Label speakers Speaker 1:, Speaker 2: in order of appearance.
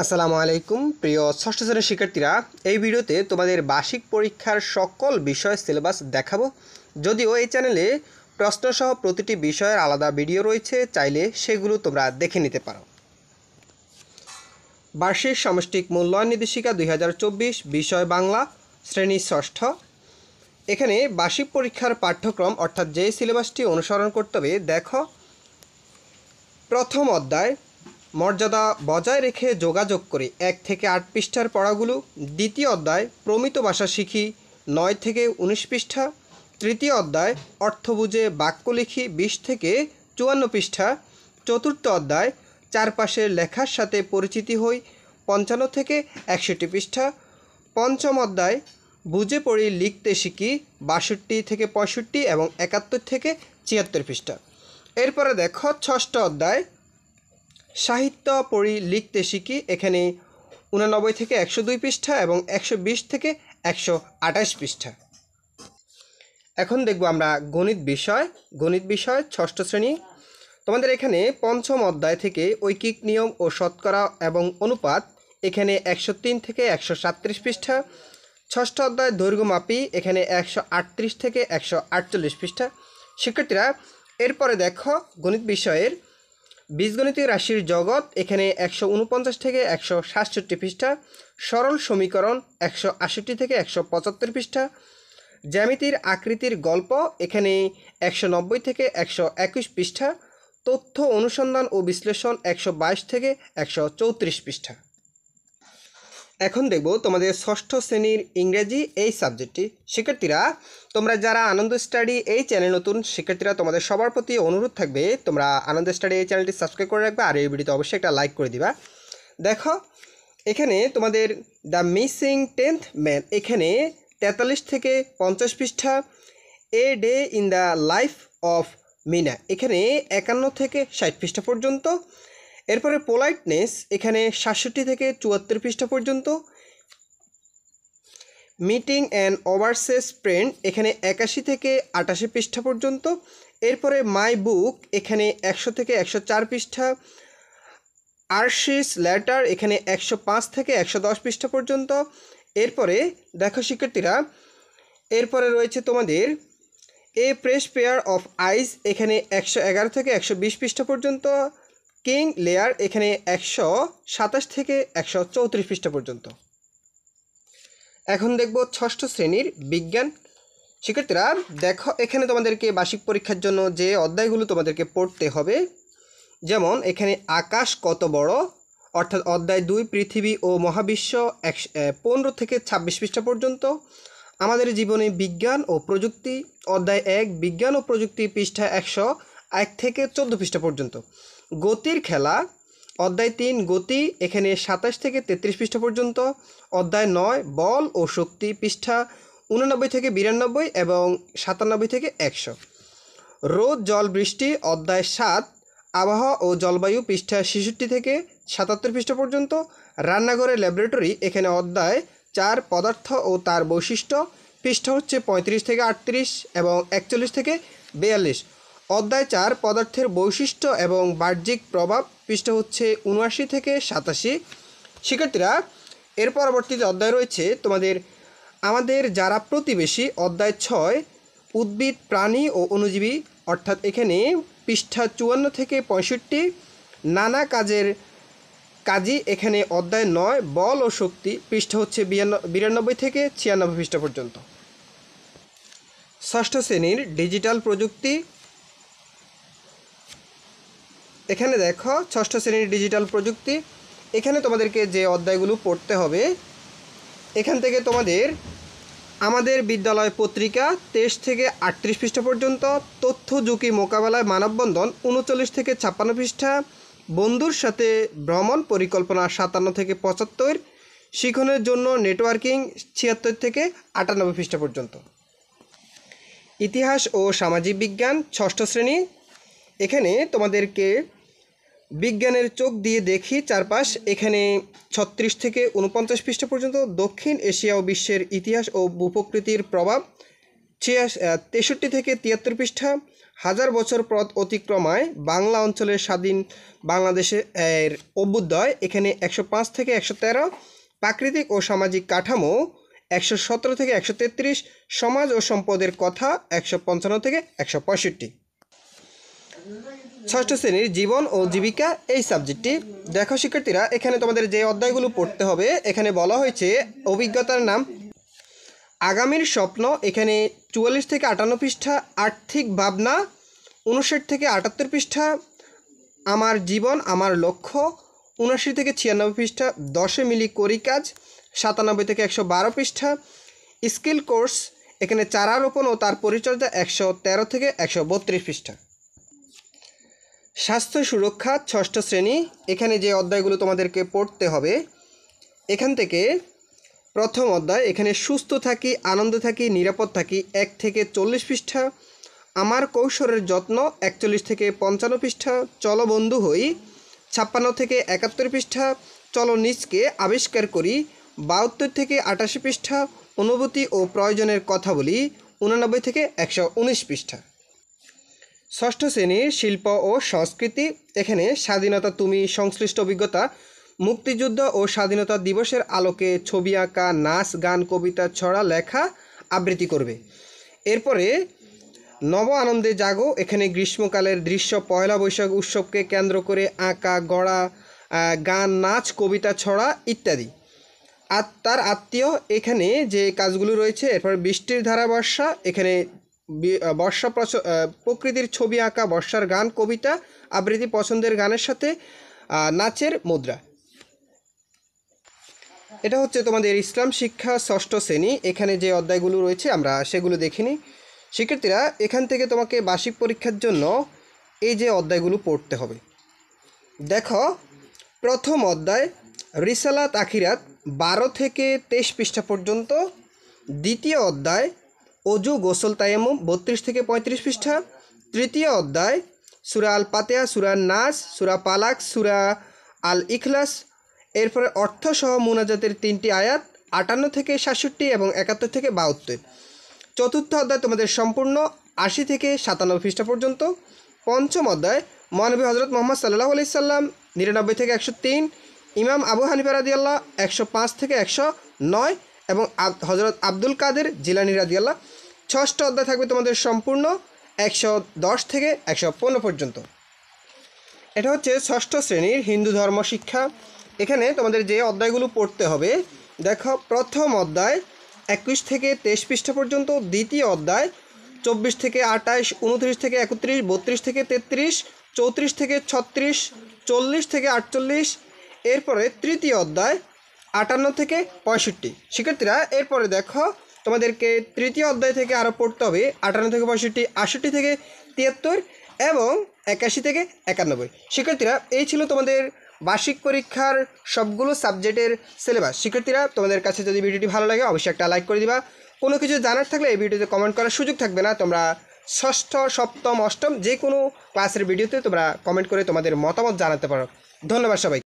Speaker 1: আসসালামু আলাইকুম প্রিয় ষষ্ঠ শ্রেণীর শিক্ষার্থীরা, এই ভিডিওতে তোমাদের বার্ষিক পরীক্ষার সকল বিষয় সিলেবাস দেখাবো। যদিও এই চ্যানেলে প্রশ্নসহ প্রতিটি বিষয়ের আলাদা ভিডিও রয়েছে, চাইলে সেগুলো তোমরা দেখে নিতে পারো। বার্ষিক সামষ্টিক মূল্যায়ন নির্দেশিকা 2024, বিষয় বাংলা, শ্রেণী ষষ্ঠ। এখানে বার্ষিক পরীক্ষার পাঠ্যক্রম অর্থাৎ যে সিলেবাসটি অনুসরণ করতে হবে দেখো। প্রথম অধ্যায় মর্যাদা বজায় রেখে যোগাযোগ করে 1 থেকে 8 পৃষ্ঠার পড়াগুলো। দ্বিতীয় অধ্যায় প্রমিত ভাষা শিখি 9 থেকে 19 পৃষ্ঠা। তৃতীয় অধ্যায় অর্থ বুঝে বাক্য লিখি 20 থেকে 54 পৃষ্ঠা। চতুর্থ অধ্যায় চারপাশের লেখার সাথে পরিচিতি হই 55 থেকে 61 পৃষ্ঠা। পঞ্চম অধ্যায় বুঝে পড়ি লিখতে শিখি 62 থেকে 65 এবং 71 থেকে 76 পৃষ্ঠা। এরপরে দেখো ষষ্ঠ অধ্যায় সাহিত্য পড়ি লিখতে শিখি, এখানে 89 থেকে 102 পৃষ্ঠা এবং 120 থেকে 128 পৃষ্ঠা। এখন দেখব আমরা গণিত বিষয় ষষ্ঠ শ্রেণী। তোমাদের এখানে পঞ্চম অধ্যায় থেকে ঐকিক নিয়ম ও শতকরা এবং অনুপাত, এখানে 103 থেকে 137 পৃষ্ঠা। ষষ্ঠ অধ্যায় দৈর্ঘ্যমাপী, এখানে 138 থেকে 148 পৃষ্ঠা। শিক্ষার্থীরা এরপরে দেখো গণিত বিষয়ের বীজগণিতীয় রাশির জগৎ, এখানে 149 থেকে 167 পৃষ্ঠা। সরল সমীকরণ 168 থেকে 175 পৃষ্ঠা। জ্যামিতির আকৃতির গল্প, এখানে 190 থেকে 121 পৃষ্ঠা। তথ্য অনুসন্ধান ও বিশ্লেষণ 122 থেকে 134 পৃষ্ঠা। এখন দেখব তোমাদের ষষ্ঠ শ্রেণীর ইংরেজি এই সাবজেক্টটি। শিক্ষার্থীরা তোমরা যারা আনন্দ স্টাডি এই চ্যানেল নতুন শিক্ষার্থীরা, তোমাদের সবার প্রতি অনুরোধ থাকবে তোমরা আনন্দ স্টাডি এই চ্যানেলটি সাবস্ক্রাইব করে রাখবে আর এই ভিডিওতে অবশ্যই একটা লাইক করে দিবা। দেখো এখানে তোমাদের দ্য মিসিং 10th ম্যান, এখানে 43 থেকে 50 পৃষ্ঠা। A day in the life of Meena, এখানে 51 থেকে 60 পৃষ্ঠা পর্যন্ত। এরপরে পোলাইটনেস, এখানে 67 থেকে 74 পৃষ্ঠা পর্যন্ত। মিটিং অ্যান্ড ওভারসিজ ফ্রেন্ড, এখানে 81 থেকে 88 পৃষ্ঠা পর্যন্ত। এরপরে মাই বুক, এখানে 100 থেকে 104 পৃষ্ঠা। আরশিস লেটার, এখানে 105 থেকে 110 পৃষ্ঠা পর্যন্ত। এরপরে দেখো শিক্ষার্থীরা, এরপরে রয়েছে তোমাদের এ ফ্রেশ পেয়ার অফ আইস, এখানে 111 থেকে 120 পৃষ্ঠা পর্যন্ত। কিং লেয়ার, এখানে 127 থেকে 134 পৃষ্ঠা পর্যন্ত। এখন দেখব ষষ্ঠ শ্রেণীর বিজ্ঞান। শিক্ষার্থীরা দেখো এখানে তোমাদেরকে বার্ষিক পরীক্ষার জন্য যে অধ্যায়গুলো তোমাদেরকে পড়তে হবে, যেমন এখানে আকাশ কত বড় অর্থাৎ অধ্যায় 2 পৃথিবী ও মহাবিশ্ব 15 থেকে 26 পৃষ্ঠা পর্যন্ত। আমাদের জীবনে বিজ্ঞান ও প্রযুক্তি, অধ্যায় 1 বিজ্ঞান ও প্রযুক্তি, পৃষ্ঠা 101 থেকে 14 পৃষ্ঠা পর্যন্ত। গতির খেলা, অধ্যায় 3 গতি, এখানে 27 থেকে 33 পৃষ্ঠা পর্যন্ত। অধ্যায় 9 বল ও শক্তি, পৃষ্ঠা 89 থেকে 92 এবং 97 থেকে 100। রোদ জল বৃষ্টি, অধ্যায় 7 আবহাওয়া ও জলবায়ু, পৃষ্ঠা 66 থেকে 77 পৃষ্ঠা পর্যন্ত। রান্নাঘরের ল্যাবরেটরি, এখানে অধ্যায় 4 পদার্থ ও তার বৈশিষ্ট্য, পৃষ্ঠা হচ্ছে 35 থেকে 38 এবং 41 থেকে 42। অধ্যায় 4 পদার্থের বৈশিষ্ট্য এবং বাহ্যিক প্রভাব, পৃষ্ঠা হচ্ছে 79 থেকে 87। শিক্ষার্থীরা এর পরবর্তীতে অধ্যায় রয়েছে তোমাদের আমাদের যারা প্রতিবেশী, অধ্যায় 6 উদ্ভিদ প্রাণী ও অণুজীবী, অর্থাৎ এখানে পৃষ্ঠা 54 থেকে 65। নানা কাজের কাজী, এখানে অধ্যায় 9 বল ও শক্তি, পৃষ্ঠা হচ্ছে 92 থেকে 96 পৃষ্ঠা পর্যন্ত। ষষ্ঠ শ্রেণীর ডিজিটাল প্রযুক্তি, এখানে দেখো ষষ্ঠ শ্রেণীর ডিজিটাল প্রযুক্তি, এখানে তোমাদেরকে যে অধ্যায়গুলো পড়তে হবে, এখান থেকে তোমাদের আমাদের বিদ্যালয় পত্রিকা 23 থেকে 38 পৃষ্ঠা পর্যন্ত। তথ্য ঝুঁকি মোকাবেলায় মানববন্ধন 39 থেকে 56 পৃষ্ঠা। বন্ধুর সাথে ভ্রমণ পরিকল্পনা 57 থেকে 75। শিখনের জন্য নেটওয়ার্কিং 76 থেকে 98 পৃষ্ঠা পর্যন্ত। ইতিহাস ও সামাজিক বিজ্ঞান ষষ্ঠ শ্রেণী, এখানে তোমাদেরকে বিজ্ঞানের চোখ দিয়ে দেখি চারপাশ, এখানে 36 থেকে 49 পৃষ্ঠা পর্যন্ত। দক্ষিণ এশিয়া ও বিশ্বের ইতিহাস ও ভূপ্রকৃতির প্রভাব 63 থেকে 73 পৃষ্ঠা। হাজার বছর পথ অতিক্রমায় বাংলা অঞ্চলের স্বাধীন বাংলাদেশের অভ্যুদয়। এখানে 105 থেকে 113, প্রাকৃতিক ও সামাজিক কাঠামো 117 থেকে 133, সমাজ ও সম্পদের কথা 155 থেকে 165। ষষ্ঠ শ্রেণীর জীবন ও জীবিকা এই সাবজেক্টটি। দেখো শিক্ষার্থীরা, এখানে তোমাদের যে অধ্যায়গুলো পড়তে হবে, এখানে বলা হয়েছে অভিজ্ঞতার নাম, আগামীর স্বপ্ন, এখানে 44 থেকে 58 পৃষ্ঠা, আর্থিক ভাবনা 59 থেকে 78 পৃষ্ঠা, আমার জীবন আমার লক্ষ্য 79 থেকে 96 পৃষ্ঠা, 10 মিলি করি কাজ 97 থেকে 112 পৃষ্ঠা, স্কিল কোর্স এখানে চারা রোপণ ও তার পরিচর্যা 113 থেকে 132 পৃষ্ঠা। স্বাস্থ্য সুরক্ষা ষষ্ঠ শ্রেণী, এখানে যে অধ্যায়গুলো তোমাদেরকে পড়তে হবে, এখান থেকে প্রথম অধ্যায়, এখানে সুস্থ থাকি আনন্দে থাকি নিরাপদ থাকি 1 থেকে 40 পৃষ্ঠা, আমার কৌশলের যত্ন 41 থেকে 55 পৃষ্ঠা, চলো বন্ধু হই 56 থেকে 71 পৃষ্ঠা, চলো নিজকে আবিষ্কার করি 72 থেকে 88 পৃষ্ঠা, অনুভূতি ও প্রয়োজনের কথা বলি 89 থেকে 119 পৃষ্ঠা। ষষ্ঠ শ্রেণীর শিল্প ও সংস্কৃতি, এখানে স্বাধীনতা তুমি সংশ্লিষ্ট অভিজ্ঞতা, মুক্তিযুদ্ধ ও স্বাধীনতা দিবসের আলোকে ছবি আঁকা, নাচ গান কবিতা ছড়া লেখা আবৃত্তি করবে। এরপরে নব আনন্দে জাগো, এখানে গ্রীষ্মকালের দৃশ্য, পয়লা বৈশাখ উৎসবকে কেন্দ্র করে আঁকা গড়া গান নাচ কবিতা ছড়া ইত্যাদি। আর তার আত্মীয়, এখানে যে কাজগুলো রয়েছে, এরপর বৃষ্টির ধারা বর্ষা, এখানে বর্ষা প্রকৃতির ছবি আঁকা, বর্ষার গান কবিতা আবৃত্তি, পছন্দের গানের সাথে নাচের মুদ্রা। এটা হচ্ছে তোমাদের ইসলাম শিক্ষা ষষ্ঠ শ্রেণী। এখানে যে অধ্যায়গুলো রয়েছে আমরা সেগুলো দেখিনি। শিক্ষার্থীরা, এখান থেকে তোমাকে বার্ষিক পরীক্ষার জন্য এই যে অধ্যায়গুলো পড়তে হবে। দেখো, প্রথম অধ্যায় রিসালাত আখিরাত 12 থেকে 23 পৃষ্ঠা পর্যন্ত। দ্বিতীয় অধ্যায় অজু গোসল তায়াম্মুম 32 থেকে 35 পৃষ্ঠা। তৃতীয় অধ্যায় সূরা আল ফাতিহা, সূরা নাস, সূরা পালাক, সূরা আল ইখলাস, এরপরে অর্থসহ মুনাজাতের 3টি আয়াত 58 থেকে 67 এবং 71 থেকে 72। চতুর্থ অধ্যায় তোমাদের সম্পূর্ণ 80 থেকে 97 পৃষ্ঠা পর্যন্ত। পঞ্চম অধ্যায় মহানবী হজরত মুহাম্মদ সাল্লাল্লাহু আলাইহি সাল্লাম 99 থেকে 103, ইমাম আবু হানিফা রাদিয়াল্লাহ 105 থেকে 109 এবং হজরত আব্দুল কাদের জিলানী রাদিয়াল্লাহ। ষষ্ঠ অধ্যায় থাকবে তোমাদের সম্পূর্ণ 110 থেকে 115 পর্যন্ত। এটা হচ্ছে ষষ্ঠ শ্রেণীর হিন্দু ধর্ম শিক্ষা। এখানে তোমাদের যে অধ্যায়গুলো পড়তে হবে, দেখো, প্রথম অধ্যায় 21 থেকে 23 পৃষ্ঠা পর্যন্ত। দ্বিতীয় অধ্যায় 24 থেকে 28, 29 থেকে 31, 32 থেকে 33, 34 থেকে 36, 40 থেকে 48। এরপরে তৃতীয় অধ্যায় 58 থেকে 65। শিক্ষার্থীরা, এরপরে দেখো, তোমাদেরকে তৃতীয় অধ্যায় থেকে আরও পড়তে হবে 58 থেকে 65, 68 থেকে 73 এবং 81 থেকে 91। শিক্ষার্থীরা, এই ছিল তোমাদের বার্ষিক পরীক্ষার সবগুলো সাবজেক্টের সিলেবাস। শিক্ষার্থীরা, তোমাদের কাছে যদি ভিডিওটি ভালো লাগে অবশ্যই একটা লাইক করে দিবা। কোনো কিছু জানার থাকলে এই ভিডিওতে কমেন্ট করার সুযোগ থাকবে না। তোমরা ষষ্ঠ, সপ্তম, অষ্টম যে কোনো ক্লাসের ভিডিওতে তোমরা কমেন্ট করে তোমাদের মতামত জানাতে পারো। ধন্যবাদ সবাই।